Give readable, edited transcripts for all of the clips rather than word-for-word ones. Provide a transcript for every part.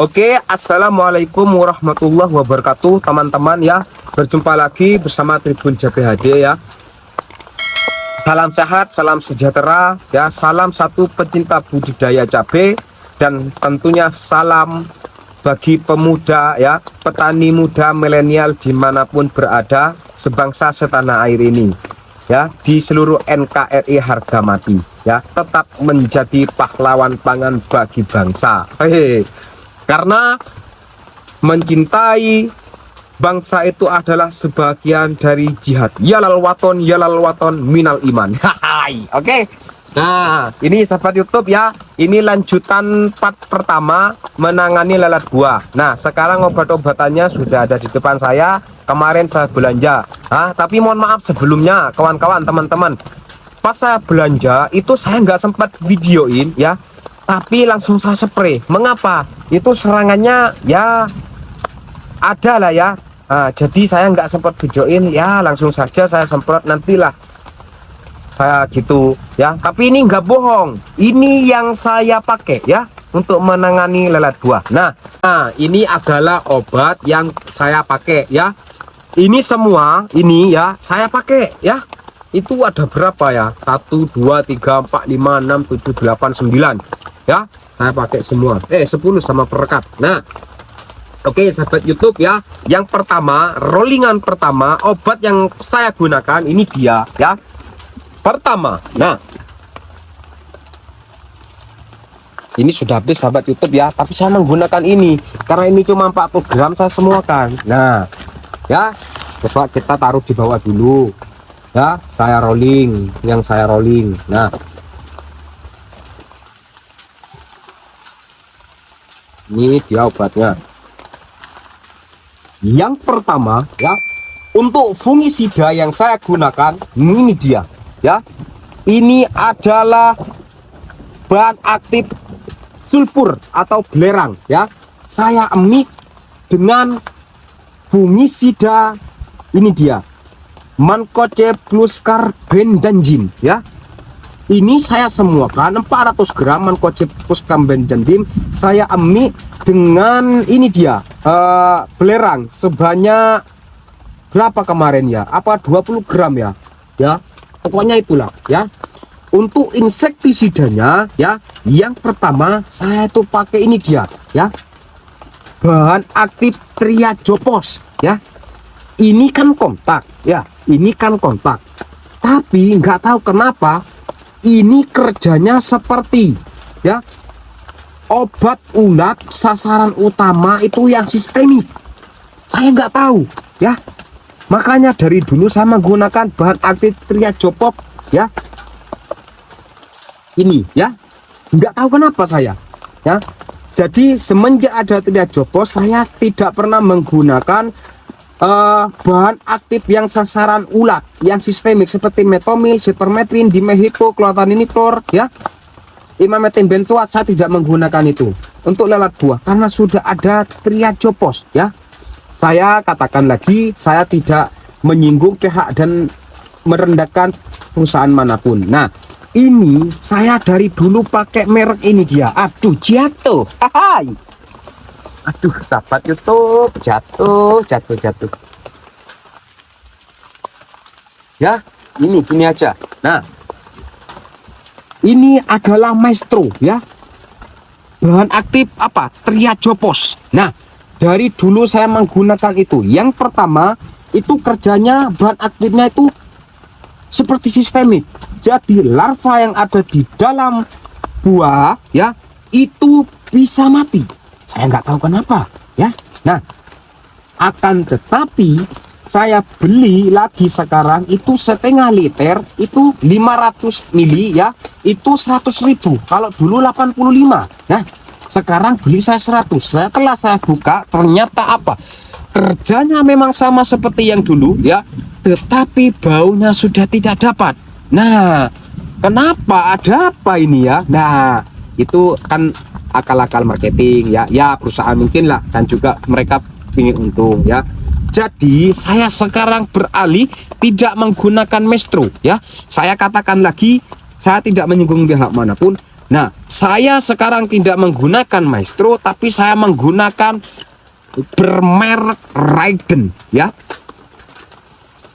Oke, assalamualaikum warahmatullahi wabarakatuh, teman-teman ya. Berjumpa lagi bersama Tribun JPHD ya. Salam sehat, salam sejahtera ya. Salam satu pecinta budidaya cabai dan tentunya salam bagi pemuda ya, petani muda milenial dimanapun berada sebangsa setanah air ini ya, di seluruh NKRI harga mati ya, tetap menjadi pahlawan pangan bagi bangsa. Hehehe. Karena mencintai bangsa itu adalah sebagian dari jihad. Yalal waton minal iman. Hai. Oke. Nah, ini sahabat YouTube ya. Ini lanjutan part pertama menangani lalat buah. Nah, sekarang obat-obatannya sudah ada di depan saya. Kemarin saya belanja. Tapi mohon maaf sebelumnya, kawan-kawan, teman-teman. Pas saya belanja itu saya nggak sempat videoin ya. Tapi langsung saya spray. Mengapa? Itu serangannya ya ada lah ya. Jadi saya nggak sempat videoin ya, langsung saja saya semprot, nantilah saya gitu ya. Tapi ini nggak bohong, ini yang saya pakai ya untuk menangani lalat buah. Nah, ini adalah obat yang saya pakai ya. Ini semua ini ya saya pakai ya. Itu ada berapa ya? 1 2 3 4 5 6 7 8 9 ya, saya pakai semua 10 sama perekat. Nah, oke sahabat YouTube ya, yang pertama, rollingan pertama obat yang saya gunakan ini dia ya. Pertama, nah ini sudah habis sahabat YouTube ya, tapi saya menggunakan ini karena ini cuma 40 gram saya semuakan. Nah ya, coba kita taruh di bawah dulu ya, saya rolling, yang saya rolling. Nah, ini dia obatnya. Yang pertama ya, untuk fungisida yang saya gunakan ini dia ya. Ini adalah bahan aktif sulfur atau belerang ya. Saya mix dengan fungisida ini dia, Mancozeb plus carbendazim ya. Ini saya semuakan 400 gram Mancozeb plus carbendazim. Saya mix dengan ini dia belerang sebanyak berapa kemarin ya, apa 20 gram ya, pokoknya itulah ya. Untuk insektisidanya ya, yang pertama saya itu pakai ini dia ya, bahan aktif Triajopos ya. Ini kan kontak ya, ini kan kontak, tapi nggak tahu kenapa ini kerjanya seperti ya obat ulat sasaran utama itu yang sistemik. Saya nggak tahu ya, makanya dari dulu saya menggunakan bahan aktif Triajopos ya. Ini ya, nggak tahu kenapa saya ya. Jadi semenjak ada Triajopos saya tidak pernah menggunakan bahan aktif yang sasaran ulat yang sistemik seperti metomil, sipermetrin, dimethyl, chlorantraniliprol ya, imametin benzoat. Saya tidak menggunakan itu untuk lalat buah karena sudah ada Triajopos ya. Saya katakan lagi, saya tidak menyinggung pihak dan merendahkan perusahaan manapun. Nah, ini saya dari dulu pakai merek ini dia. Aduh, jatuh. Hai. Aduh, sahabat YouTube, jatuh. Ya, ini gini aja. Nah, ini adalah Maestro ya. Bahan aktif apa? Triajopos. Nah, dari dulu saya menggunakan itu. Yang pertama, itu kerjanya bahan aktifnya itu seperti sistemik. Jadi larva yang ada di dalam buah ya, itu bisa mati. Saya nggak tahu kenapa ya. Nah, akan tetapi saya beli lagi sekarang itu setengah liter itu 500 mili ya, itu 100.000. Kalau dulu 85. Nah, sekarang beli saya 100. Setelah saya buka ternyata apa? Kerjanya memang sama seperti yang dulu ya, tetapi baunya sudah tidak dapat. Nah, kenapa? Ada apa ini ya? Nah, itu kan akal-akal marketing ya perusahaan mungkin lah, dan juga mereka ingin untung ya. Jadi saya sekarang beralih tidak menggunakan Maestro ya. Saya katakan lagi, saya tidak menyinggung pihak manapun. Nah, saya sekarang tidak menggunakan Maestro, tapi saya menggunakan bermerek Raiden ya.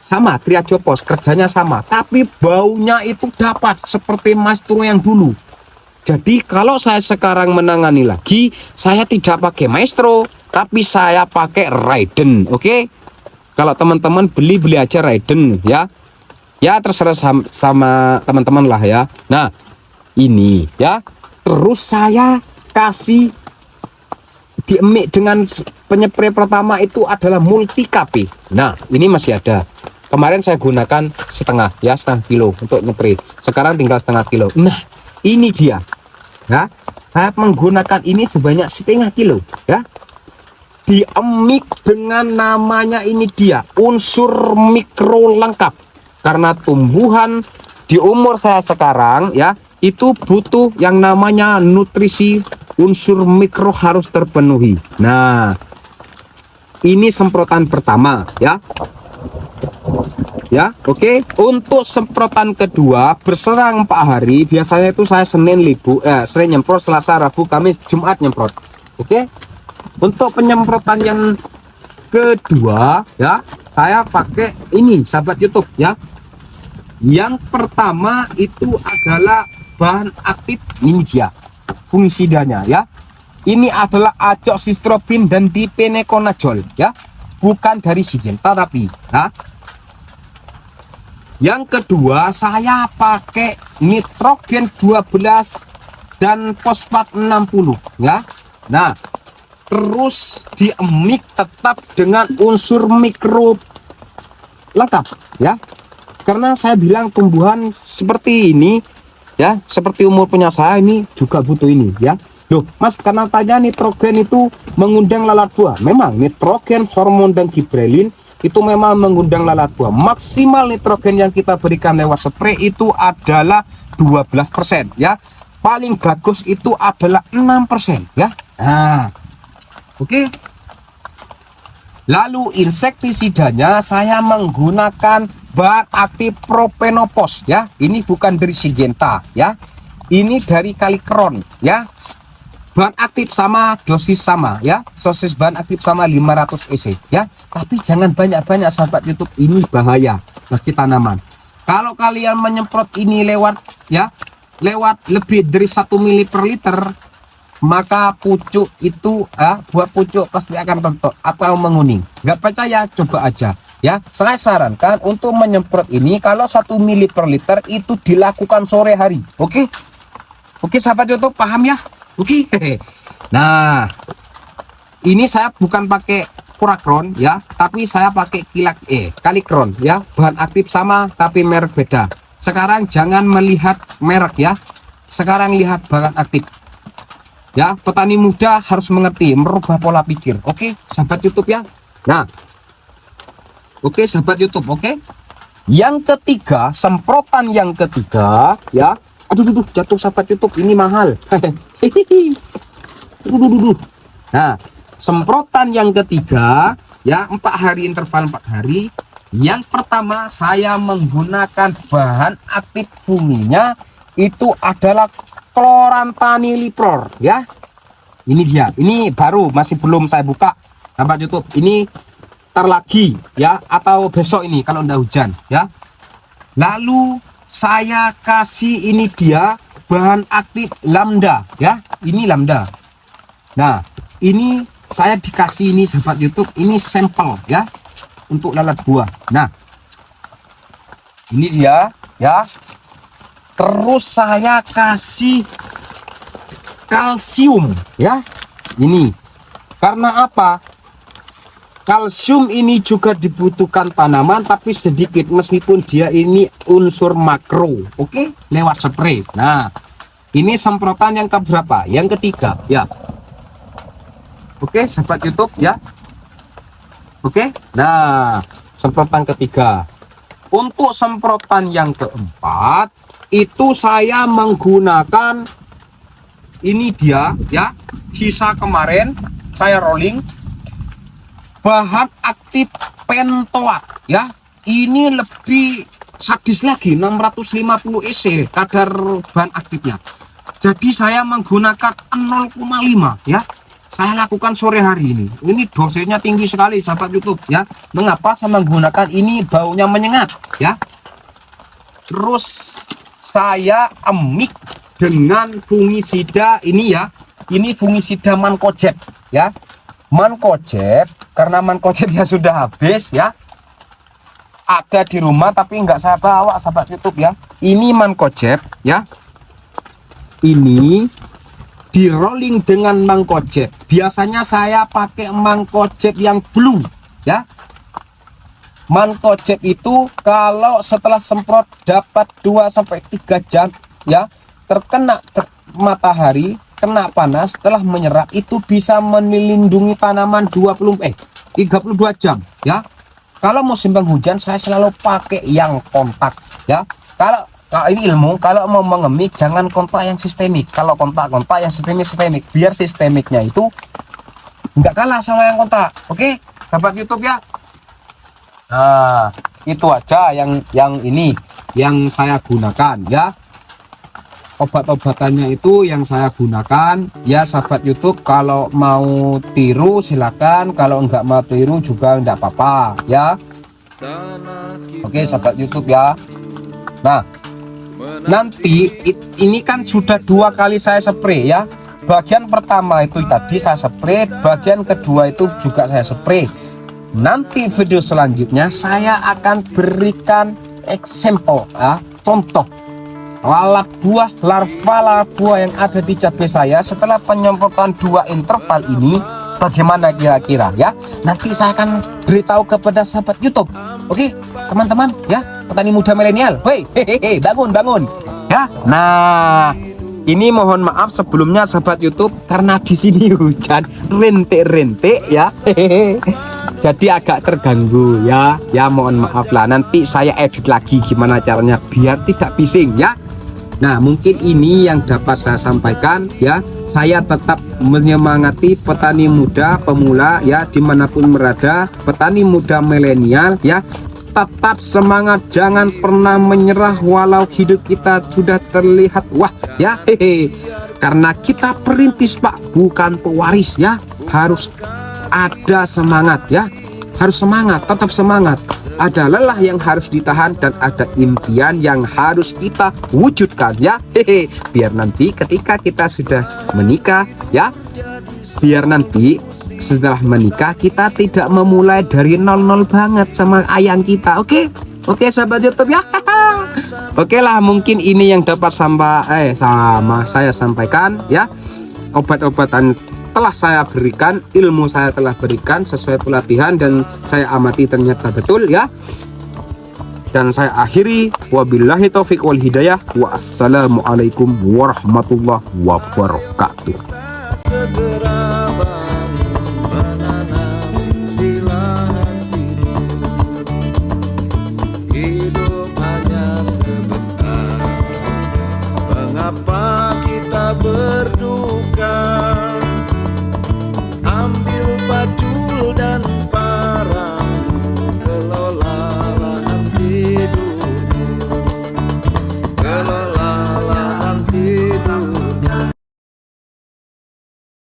Sama Triajopos, kerjanya sama, tapi baunya itu dapat seperti Maestro yang dulu. Jadi kalau saya sekarang menangani lagi, saya tidak pakai Maestro, tapi saya pakai Raiden. Oke. Kalau teman-teman beli aja Raiden ya. Ya terserah sama teman-teman lah ya. Nah, ini ya. Terus saya kasih diemik dengan penyepray pertama itu adalah multi KP. Nah, ini masih ada. Kemarin saya gunakan setengah ya, setengah kilo untuk nyepray. Sekarang tinggal setengah kilo. Nah, ini dia. Ya, saya menggunakan ini sebanyak setengah kilo ya. Diemik dengan namanya ini dia, unsur mikro lengkap. Karena tumbuhan di umur saya sekarang ya, itu butuh yang namanya nutrisi unsur mikro harus terpenuhi. Nah, ini semprotan pertama ya. Ya, oke. Untuk semprotan kedua berserang 4 hari. Biasanya itu saya Senin nyemprot, Selasa, Rabu, Kamis, Jumat nyemprot. Oke. Untuk penyemprotan yang kedua ya, saya pakai ini sahabat YouTube ya. Yang pertama itu adalah bahan aktif Ninja fungisidanya ya. Ini adalah azoxystrobin dan difenoconazole ya, bukan dari Syngenta tapi ya. Yang kedua saya pakai nitrogen 12 dan fosfat 60 ya. Nah, terus diemik tetap dengan unsur mikro lengkap ya. Karena saya bilang tumbuhan seperti ini ya, seperti umur punya saya ini juga butuh ini ya. Loh Mas, karena tanya nitrogen itu mengundang lalat buah. Memang nitrogen, hormon dan gibrelin itu memang mengundang lalat buah. Maksimal nitrogen yang kita berikan lewat spray itu adalah 12% ya. Paling bagus itu adalah 6% ya. Nah, oke. Lalu insektisidanya saya menggunakan bahan aktif propenopos ya. Ini bukan dari Syngenta ya. Ini dari Calicron ya. Bahan aktif sama, dosis sama ya. Dosis bahan aktif sama 500 EC ya. Tapi jangan banyak-banyak sahabat YouTube, ini bahaya bagi tanaman. Kalau kalian menyemprot ini lewat lebih dari 1 mili per liter, maka pucuk itu buah pucuk pasti akan rontok atau menguning. Nggak percaya, coba aja ya. Saya sarankan untuk menyemprot ini kalau 1 mili per liter itu dilakukan sore hari. Oke sahabat YouTube, paham ya? Oke. Nah, ini saya bukan pakai Calicron ya, tapi saya pakai Calicron ya. Bahan aktif sama tapi merek beda. Sekarang jangan melihat merek ya, sekarang lihat bahan aktif ya. Petani muda harus mengerti, merubah pola pikir. Oke sahabat YouTube ya. Nah, oke sahabat YouTube. Oke, yang ketiga, semprotan yang ketiga ya. Aduh jatuh sahabat YouTube, ini mahal. Nah, semprotan yang ketiga ya, 4 hari, interval 4 hari. Yang pertama saya menggunakan bahan aktif funginya itu adalah Chlorantraniliprol ya. Ini dia, ini baru, masih belum saya buka sahabat YouTube. Ini ntar lagi ya, atau besok ini kalau udah hujan ya. Lalu saya kasih ini dia bahan aktif Lambda ya. Ini Lambda. Nah, ini saya dikasih ini sahabat YouTube, ini sampel ya untuk lalat buah. Nah, ini dia ya. Terus saya kasih kalsium ya. Ini karena apa? Kalsium ini juga dibutuhkan tanaman tapi sedikit, meskipun dia ini unsur makro. Oke, lewat spray. Nah, ini semprotan yang keberapa? Yang ketiga ya. Oke sahabat YouTube ya. Oke, nah semprotan ketiga. Untuk semprotan yang keempat itu saya menggunakan ini dia ya, sisa kemarin saya rolling bahan aktif pentoat ya. Ini lebih sadis lagi, 650 EC kadar bahan aktifnya. Jadi saya menggunakan 0,5 ya. Saya lakukan sore hari ini. Ini dosisnya tinggi sekali sahabat YouTube ya. Mengapa saya menggunakan ini, baunya menyengat ya. Terus saya emik dengan fungisida ini ya. Ini fungisida Mancozeb ya. Mancozeb, karena Mancozeb ya sudah habis ya. Ada di rumah tapi nggak saya bawa sahabat YouTube ya. Ini Mancozeb ya. Ini di rolling dengan Mancozeb. Biasanya saya pakai Mancozeb yang blue ya. Mancozeb itu kalau setelah semprot dapat 2 sampai 3 jam ya, terkena matahari, kena panas, setelah menyerap itu bisa melindungi tanaman 32 jam ya. Kalau musim penghujan saya selalu pakai yang kontak ya. Kalau ini ilmu, kalau mau mengemik jangan kontak yang sistemik. Kalau kontak yang sistemik, biar sistemiknya itu nggak kalah sama yang kontak. Oke sahabat YouTube ya. Nah itu aja yang ini yang saya gunakan ya. Obat-obatannya itu yang saya gunakan ya sahabat YouTube. Kalau mau tiru silakan, kalau nggak mau tiru juga nggak apa-apa ya. Oke sahabat YouTube ya. Nah nanti ini kan sudah 2 kali saya spray ya. Bagian pertama itu tadi saya spray, bagian kedua itu juga saya spray. Nanti video selanjutnya saya akan berikan example ya, contoh lalat buah, larva buah yang ada di cabai saya setelah penyemprotan 2 interval ini bagaimana kira-kira ya. Nanti saya akan beritahu kepada sahabat YouTube. Oke teman-teman ya, petani muda milenial, hehehe, bangun ya. Nah ini mohon maaf sebelumnya sahabat YouTube karena di sini hujan rintik-rintik ya, hehehe. Jadi agak terganggu ya, mohon maaf lah. Nanti saya edit lagi gimana caranya biar tidak bising ya. Nah mungkin ini yang dapat saya sampaikan ya. Saya tetap menyemangati petani muda pemula ya, dimanapun berada, petani muda milenial ya, tetap semangat, jangan pernah menyerah walau hidup kita sudah terlihat wah ya, hehe. Karena kita perintis Pak, bukan pewaris ya. Harus ada semangat ya, harus semangat, tetap semangat. Ada lelah yang harus ditahan dan ada impian yang harus kita wujudkan ya, hehe. Biar nanti ketika kita sudah menikah ya, biar nanti setelah menikah kita tidak memulai dari nol banget sama ayang kita. Oke sahabat YouTube ya. Oke lah, mungkin ini yang dapat sama saya sampaikan ya. Obat-obatan telah saya berikan, ilmu saya telah berikan sesuai pelatihan dan saya amati ternyata betul ya. Dan saya akhiri, wabillahi taufiq wal hidayah, wassalamualaikum warahmatullahi wabarakatuh. Segera bangun menanam di lahan ini. Hidup hanya sebentar, mengapa